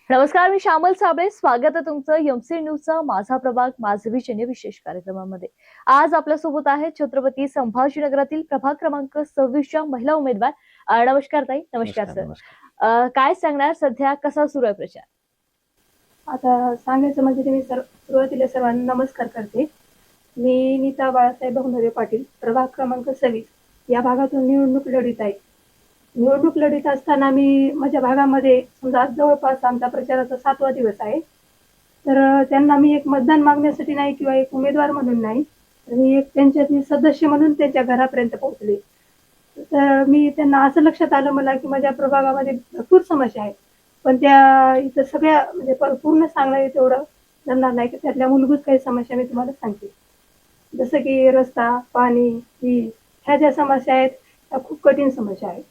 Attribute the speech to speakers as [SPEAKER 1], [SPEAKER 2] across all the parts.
[SPEAKER 1] नमस्कार, मी श्यामल साबळे. स्वागत आहे तुमचं एमसी न्यूजचा माझा प्रभाग माझे विषय विशेष कार्यक्रमामध्ये. आज आपल्यासोबत आहे छत्रपती संभाजीनगरातील प्रभाग क्रमांक 26च्या महिला उमेदवार. नमस्कार ताई. नमस्कार
[SPEAKER 2] नमस्कार
[SPEAKER 1] सर.
[SPEAKER 2] नमस्कार.
[SPEAKER 1] काय सांगणार, सध्या कसा सुरू आहे प्रचार?
[SPEAKER 3] आता सांगायचं म्हणजे मी सुरुवातीला सर्वांना नमस्कार करते. मी नीता बाळासाहेब बहुनरे पाटील, प्रभाग क्रमांक 26 या भागातून निवडणूक लढीत आहे. निवडणूक लढीत असताना मी माझ्या भागामध्ये समजा आज जवळपास आमचा प्रचाराचा 7वा दिवस आहे. तर त्यांना मी एक मतदान मागण्यासाठी नाही किंवा एक उमेदवार म्हणून नाही, तर मी एक त्यांच्यातील सदस्य म्हणून त्यांच्या घरापर्यंत पोहोचले. तर मी त्यांना असं लक्षात आलं मला की माझ्या प्रभागामध्ये भरपूर समस्या आहेत, पण त्या इथं सगळ्या म्हणजे पूर्ण सांगणं तेवढं जमणार नाही की त्यातल्या मूलभूत काही समस्या मी तुम्हाला सांगते. जसं की रस्ता, पाणी, वीज ह्या ज्या समस्या आहेत त्या खूप कठीण समस्या आहेत.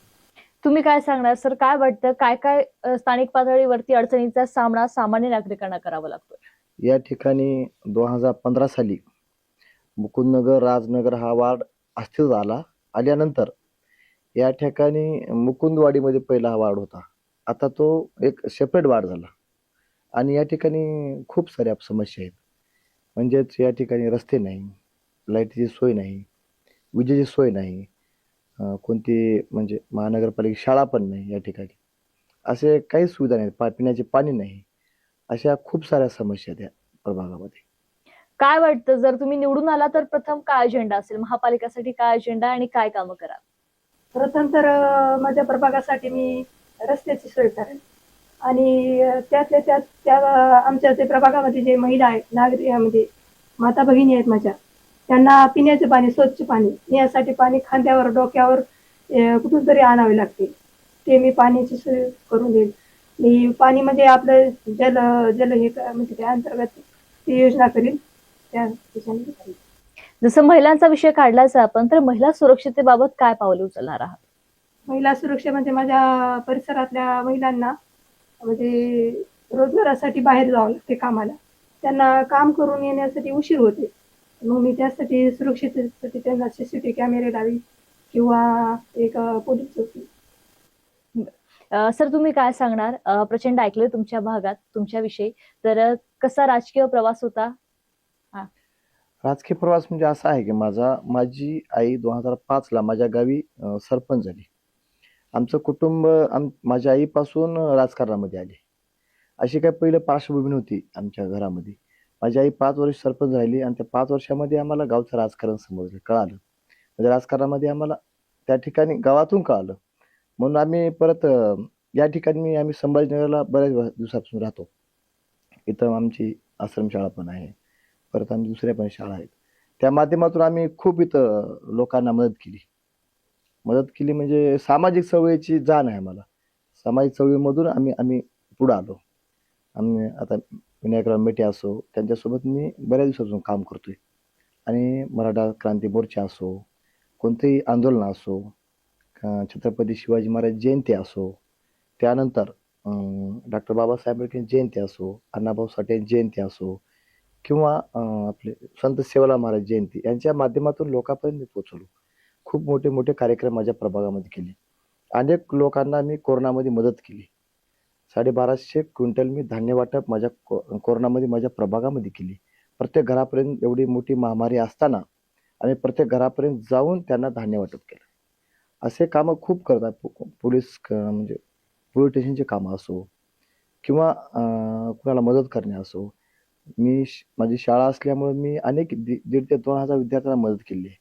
[SPEAKER 1] तुम्ही काय सांगणार सर? काय वाटतं, काय काय स्थानिक पातळीवरती अडचणींचा सामना सामान्य नागरिकांना करावा लागतोय?
[SPEAKER 2] या ठिकाणी 2015 साली मुकुंदनगर राजनगर हा वार्ड अस्तित्वात आल्यानंतर या ठिकाणी मुकुंदवाडीमध्ये पहिला हा वार्ड होता. आता तो एक सेपरेट वार्ड झाला आणि या ठिकाणी खूप साऱ्या समस्या आहेत. म्हणजेच या ठिकाणी रस्ते नाही, लाईटची सोय नाही, विजेची सोय नाही, कोणती म्हणजे महानगरपालिका शाळा पण नाही या ठिकाणी. असे काही सुविधा नाहीत, पिण्याचे पाणी नाही. अशा खूप साऱ्या समस्या आहेत या प्रभागामध्ये.
[SPEAKER 1] काय वाटतं, जर तुम्ही निवडून आला तर प्रथम काय अजेंडा असेल महापालिकेसाठी? काय अजेंडा आणि काय कामं कराल?
[SPEAKER 3] प्रथम तर माझ्या प्रभागासाठी मी रस्त्याची सोय करेन आणि त्यातल्या त्यात त्या आमच्या जे प्रभागामध्ये जे महिला आहेत, नागरिक म्हणजे माता भगिनी आहेत माझ्या, त्यांना पिण्याचे पाणी, स्वच्छ पाणी पिण्यासाठी पाणी खांद्यावर डोक्यावर कुठून तरी आणावे लागते. ते मी पाण्याची सोय करून देईल. मी पाणी म्हणजे आपलं जल जल हे म्हणजे त्या अंतर्गत ती योजना करील. त्या ठिकाणी करील.
[SPEAKER 1] जसं महिलांचा विषय काढलाच आपण, तर महिला सुरक्षिततेबाबत काय पावले उचलणार आहात?
[SPEAKER 3] महिला सुरक्षा म्हणजे माझ्या परिसरातल्या महिलांना म्हणजे रोजगारासाठी बाहेर जावं लागते कामाला. त्यांना काम करून येण्यासाठी उशीर होते. मग मी त्यासाठी सुरक्षिततेसाठी त्यांना सीसीटीव्ही कॅमेरे लावी किंवा एक पोलीस चौकी.
[SPEAKER 1] सर, तुम्ही काय सांगणार? प्रचंड ऐकलंय तुमच्या भागात तुमच्याविषयी. तर कसा राजकीय प्रवास होता?
[SPEAKER 2] राजकीय प्रवास म्हणजे असा आहे की माझी आई 2005 ला माझ्या गावी सरपंच झाली. आमचं कुटुंब माझ्या आईपासून राजकारणामध्ये आले. अशी काही पहिलं पार्श्वभूमी नव्हती आमच्या घरामध्ये. माझी आई 5 वर्ष सरपंच राहिली आणि त्या 5 वर्षामध्ये आम्हाला गावचं राजकारण समजलं, कळालं. म्हणजे राजकारणामध्ये आम्हाला त्या ठिकाणी गावातून कळालं. म्हणून आम्ही परत या ठिकाणी आम्ही संभाजीनगरला बऱ्याच दिवसापासून राहतो. इथं आमची आश्रमशाळा पण आहे. परत आम्ही दुसऱ्या पण शाळा आहेत. त्या माध्यमातून आम्ही खूप इथं लोकांना मदत केली म्हणजे सामाजिक चळवळीची जाण आहे आम्हाला. सामाजिक चळवळीमधून आम्ही आम्ही पुढे आलो. आम्ही आता विनायकराव मेटे असो, त्यांच्यासोबत मी बऱ्याच दिवसापासून काम करतोय. आणि मराठा क्रांती मोर्चा असो, कोणतेही आंदोलन असो, छत्रपती शिवाजी महाराज जयंती असो, त्यानंतर डॉक्टर बाबासाहेब आंबेडकर जयंती असो, अण्णाभाऊ साठे जयंती असो, किंवा आपले संत सेवालाल महाराज जयंती यांच्या माध्यमातून लोकांपर्यंत पोहोचवलो. खूप मोठे मोठे कार्यक्रम माझ्या प्रभागामध्ये केले. अनेक लोकांना मी कोरोनामध्ये मदत केली. 1250 क्विंटल मी धान्य वाटप माझ्या कोरोनामध्ये माझ्या प्रभागामध्ये केली. प्रत्येक घरापर्यंत एवढी मोठी महामारी असताना आम्ही प्रत्येक घरापर्यंत जाऊन त्यांना धान्य वाटप केलं. असे कामं खूप करतात. म्हणजे पोलीस स्टेशनचे कामं असो किंवा कुणाला मदत करणे असो. माझी शाळा असल्यामुळे मी अनेक 1,500 ते 2,000 विद्यार्थ्यांना मदत केली आहे.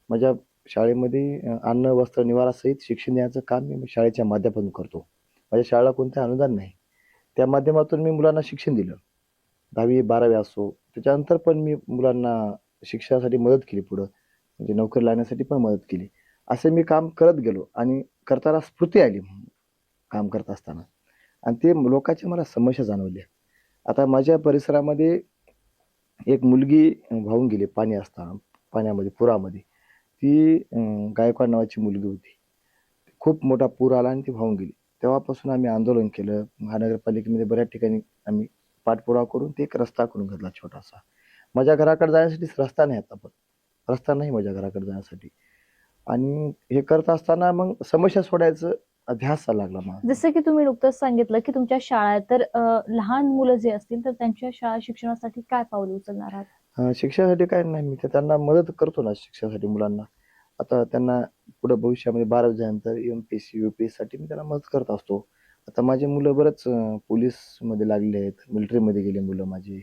[SPEAKER 2] माझ्या शाळेमध्ये अन्न, वस्त्र, निवारासहित शिक्षण देण्याचं काम मी शाळेच्या माध्यमातून करतो. माझ्या शाळेला कोणतं अनुदान नाही. त्या माध्यमातून मी मुलांना शिक्षण दिलं. 10वी 12वी असो. त्याच्यानंतर पण मी मुलांना शिक्षणासाठी मदत केली पुढं. म्हणजे नोकरी लागण्यासाठी पण मदत केली. असे मी काम करत गेलो आणि करताना स्फूर्ती आली काम करत असताना. आणि ते लोकांच्या मला समस्या जाणवल्या. आता माझ्या परिसरामध्ये एक मुलगी वाहून गेली पाण्यामध्ये, पुरामध्ये. ती गायकवाड नावाची मुलगी होती. खूप मोठा पूर आला आणि ती वाहून गेली. तेव्हापासून आम्ही आंदोलन केलं. महानगरपालिकेमध्ये बऱ्याच ठिकाणी आम्ही पाठपुरावा करून ते एक रस्ता करून घेतला छोटासा. माझ्या घराकडे जाण्यासाठी रस्ता नाही आता पण. रस्ता नाही माझ्या घराकडे जाण्यासाठी. आणि हे करत असताना मग समस्या सोडायचं ध्यास लागला मला.
[SPEAKER 1] जसं की तुम्ही नुकतंच सांगितलं की तुमच्या शाळा आहेत, तर लहान मुलं जे असतील तर त्यांच्या शाळा शिक्षणासाठी काय पावलं उचलणार आहात?
[SPEAKER 2] शिक्षणासाठी काय नाही, मी तर त्यांना मदत करतो ना शिक्षणासाठी मुलांना. आता त्यांना पुढे भविष्यामध्ये 12वी झाल्यानंतर एमपीएससी यूपीएससी साठी मी त्यांना मदत करत असतो. आता माझी मुलं बरंच पोलीस मध्ये लागले आहेत, मिलिटरीमध्ये गेले मुलं माझी.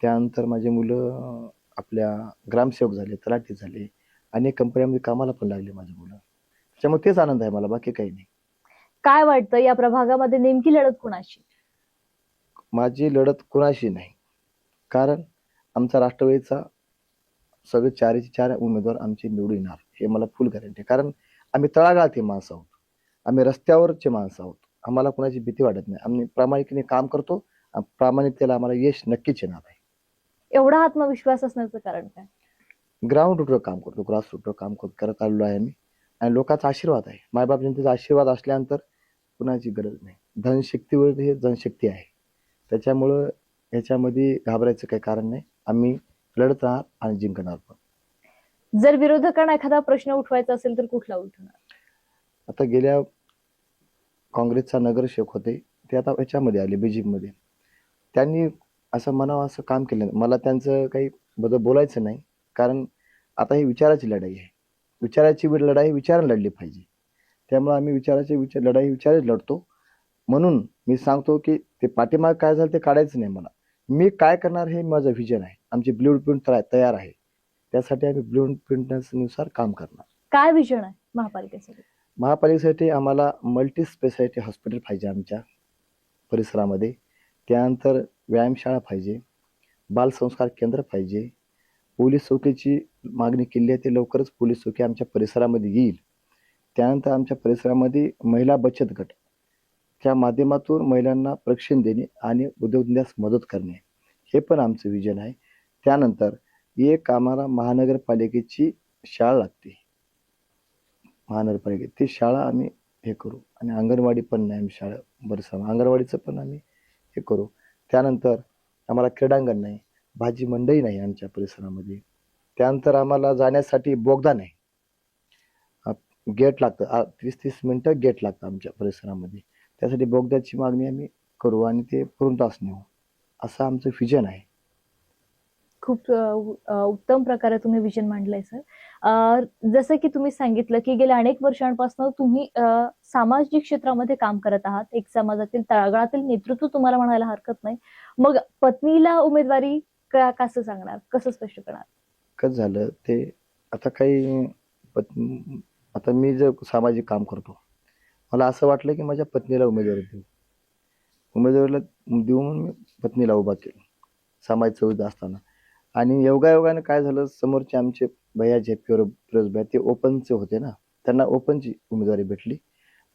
[SPEAKER 2] त्यानंतर माझी मुलं आपल्या ग्रामसेवक झाले, तलाठी झाले, अनेक कंपन्यांमध्ये कामाला पण लागले माझी मुलं. त्याच्यामुळे तेच आनंद आहे मला, बाकी काही नाही.
[SPEAKER 1] काय वाटतं या प्रभागामध्ये नेमकी लढत कोणाची?
[SPEAKER 2] माझी लढत कुणाशी नाही, कारण आमचा राष्ट्रवादीचा सगळे चारचे चार उमेदवार आमचे निवडून येणार हे मला फुल गॅरंटी आहे. कारण आम्ही तळागाळातली माणसं आहोत, आम्ही रस्त्यावरचे माणसं आहोत. आम्हाला कोणाची भीती वाटत नाही. आम्ही प्रामाणिकपणे काम करतो, प्रामाणिकतेला आम्हाला यश नक्कीच येणार आहे.
[SPEAKER 1] एवढा आत्मविश्वास असण्याचं कारण काय?
[SPEAKER 2] ग्राउंड रूटवर काम करतो, ग्रास रूटवर काम करत आलेलो आहे आम्ही. आणि लोकांचा आशीर्वाद आहे, मायबाप जनतेचा आशीर्वाद असल्यानंतर कुणाची गरज नाही. धनशक्तीवर हे जनशक्ती आहे, त्याच्यामुळं ह्याच्यामध्ये घाबरायचं काही कारण नाही. आम्ही लढत राहणार आणि जिंकणार पण.
[SPEAKER 1] जर विरोधकांना एखादा प्रश्न उठवायचा असेल तर कुठला उठवणार?
[SPEAKER 2] आता गेल्या काँग्रेसचा नगरसेवक होते, ते आता याच्यामध्ये आले बीजेपीमध्ये. त्यांनी असं म्हणावं असं काम केलं नाही. मला त्यांचं काही बद्दल बोलायचं नाही, कारण आता ही विचाराची लढाई आहे. विचाराची लढाई विचाराने लढली पाहिजे. त्यामुळे आम्ही लढाई विचारच लढतो. म्हणून मी सांगतो की ते पाठीमाग काय झालं ते काढायचं नाही मला. मी काय करणार हे माझं व्हिजन आहे. आमची ब्लू प्रिंट तयार आहे, त्यासाठी आम्ही ब्लू प्रिंटनुसार काम करणार.
[SPEAKER 1] काय विजन आहे महापालिकेसाठी?
[SPEAKER 2] महापालिकेसाठी आम्हाला मल्टी स्पेशालिटी हॉस्पिटल पाहिजे आमच्या परिसरामध्ये. त्यानंतर व्यायामशाळा पाहिजे, बालसंस्कार केंद्र पाहिजे, पोलीस चौकीची मागणी केली आहे, ते लवकरच पोलीस चौकी आमच्या परिसरामध्ये येईल. त्यानंतर आमच्या परिसरामध्ये महिला बचत गट, त्या माध्यमातून महिलांना प्रशिक्षण देणे आणि उद्योगधंद्यास मदत करणे, हे पण आमचं विजन आहे. त्यानंतर एक आम्हाला महानगरपालिकेची शाळा लागते, महानगरपालिकेत ती शाळा आम्ही हे करू. आणि अंगणवाडी पण नाही, आम्ही शाळा परिसर अंगणवाडीचं पण आम्ही हे करू. त्यानंतर आम्हाला क्रीडांगण नाही, भाजी मंडई नाही आमच्या परिसरामध्ये. त्यानंतर आम्हाला जाण्यासाठी बोगदा नाही, गेट लागतं, 30-30 मिनिटं गेट लागतं आमच्या परिसरामध्ये. त्यासाठी बोगद्याची मागणी आम्ही करू आणि ते पूर्णत्वास नेऊ, असं आमचं विजन आहे.
[SPEAKER 1] खूप उत्तम प्रकारे तुम्ही विजन मांडलंय सर. जसं की तुम्ही सांगितलं की गेल्या अनेक वर्षांपासून तुम्ही सामाजिक क्षेत्रामध्ये काम करत आहात, एक समाजातील तळागाळातील नेतृत्व तुम्हाला म्हणायला हरकत नाही. मग पत्नीला उमेदवारी कसं सांगणार, कसं स्पष्ट करणार?
[SPEAKER 2] कसं झालं ते, आता काही आता मी जर सामाजिक काम करतो, मला असं वाटलं की माझ्या पत्नीला उमेदवारीला देऊ म्हणून मी पत्नीला उभा केलं समाज चौकीत असताना. आणि योगायोगाने काय झालं, समोरचे आमचे भैया जे फिरोज भैया ते ओपनचे होते ना, त्यांना ओपनची उमेदवारी भेटली.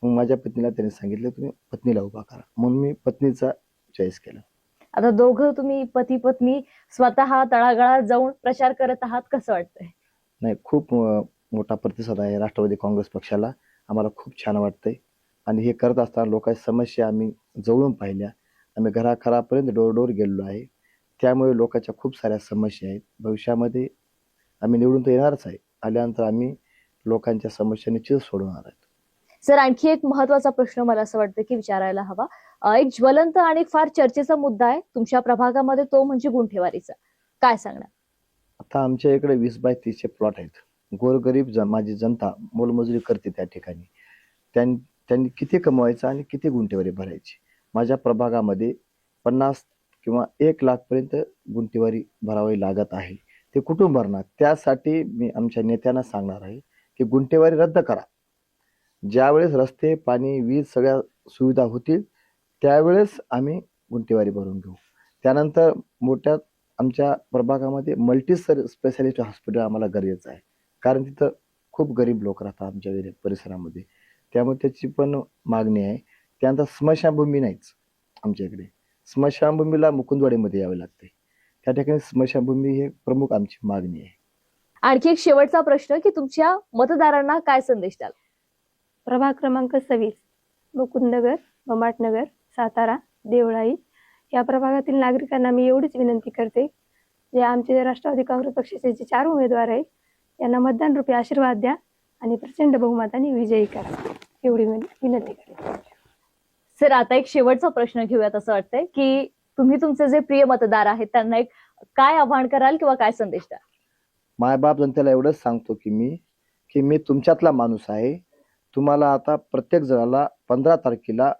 [SPEAKER 2] मग माझ्या पत्नीला त्यांनी सांगितलं तुम्ही पत्नीला उभा करा, म्हणून मी पत्नीचा चॉईस केला.
[SPEAKER 1] आता दोघं तुम्ही पती पत्नी स्वतः तळागाळात जाऊन प्रचार करत आहात, कसं वाटतंय?
[SPEAKER 2] नाही, खूप मोठा प्रतिसाद आहे राष्ट्रवादी काँग्रेस पक्षाला, आम्हाला खूप छान वाटतंय. आणि हे करत असताना लोकांच्या समस्या आम्ही जवळून पाहिल्या, आम्ही घराघरापर्यंत डोर डोर गेलेलो आहे. त्यामुळे लोकांच्या खूप साऱ्या समस्या आहेत. भविष्यामध्ये आम्ही निवडून तर येणारच आहे, आल्यानंतर आम्ही लोकांच्या समस्या निश्चित सोडवणार आहेत.
[SPEAKER 1] सर, आणखी एक महत्वाचा प्रश्न मला असं वाटतं की विचारायला हवा. एक ज्वलंत आणि फार चर्चेचा मुद्दा आहे तुमच्या प्रभागामध्ये, तो म्हणजे गुंठेवारीचा. काय सांगणार?
[SPEAKER 2] आता आमच्या इकडे 20/30 प्लॉट आहेत. गोरगरीब माझी जनता मोलमजुरी करते त्या ठिकाणी. त्यांनी किती कमवायचं आणि किती गुंठेवारी भरायची. माझ्या प्रभागामध्ये 50 किंवा 1 लाख पर्यंत गुंठेवारी भरावी लागत आहे. ते कुठून भरणार? त्यासाठी मी आमच्या नेत्यांना सांगणार आहे की गुंठेवारी रद्द करा. ज्यावेळेस रस्ते, पाणी, वीज सगळ्या सुविधा होतील त्यावेळेस आम्ही गुंठेवारी भरून घेऊ. त्यानंतर मोठ्या आमच्या प्रभागामध्ये मल्टी स्पेशालिटी हॉस्पिटल आम्हाला गरजेचं आहे, कारण तिथं खूप गरीब लोक राहतात आमच्या परिसरामध्ये, त्यामुळे त्याची पण मागणी आहे. त्यानंतर स्मशानभूमी नाहीच आमच्या इकडे. स्मशानभूमीला मुकुंदवाडीमध्ये यावे लागते, त्या ठिकाणी स्मशानभूमी हे प्रमुख आमची मागणी आहे.
[SPEAKER 1] आणखी एक शेवटचा प्रश्न की तुमच्या मतदारांना काय संदेश द्याल?
[SPEAKER 3] प्रभाग क्रमांक 26 मुकुंदनगर, ममाटनगर, सातारा, देवळाई या प्रभागातील नागरिकांना मी एवढीच विनंती करते, जे आमचे राष्ट्रवादी काँग्रेस पक्षाचे जे 4 उमेदवार आहेत यांना मतदान रूपी आशीर्वाद द्या आणि प्रचंड बहुमताने विजयी करा. एवढी विनंती करते.
[SPEAKER 1] सर, आता एक शेवटचा प्रश्न घेऊयात. असं वाटतंय की तुम्ही तुमचे जे प्रिय मतदार आहेत त्यांना एक काय आव्हान कराल किंवा काय संदेश द्याल?
[SPEAKER 2] मायबाप जनतेला एवढंच सांगतो की मी तुमच्यातला माणूस आहे. तुम्हाला आता प्रत्येक जणाला 15 तारखेला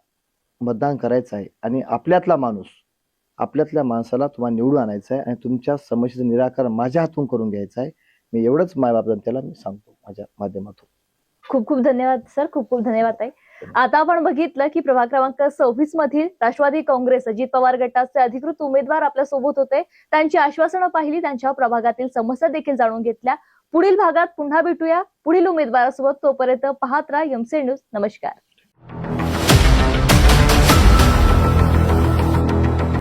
[SPEAKER 2] मतदान करायचं आहे आणि आपल्यातल्या माणसाला तुम्हाला निवडून आणायचं आहे आणि तुमच्या समस्येचं निराकरण माझ्या हातून करून घ्यायचं आहे. मी एवढंच मायबाप जनतेला मी सांगतो माझ्या माध्यमातून.
[SPEAKER 1] खूप खूप धन्यवाद सर, खूप खूप धन्यवाद ताई. आता आपण बघितलं की प्रभाग क्रमांक 26 मधील राष्ट्रवादी काँग्रेस अजित पवार गटाचे अधिकृत उमेदवार आपल्या सोबत होते. त्यांची आश्वासनं पाहिली, त्यांच्या प्रभागातील समस्या देखील जाणून घेतल्या. पुढील भागात पुन्हा भेटूया पुढील उमेदवारासोबत. तोपर्यंत पाहत राहा एमसी न्यूज. नमस्कार.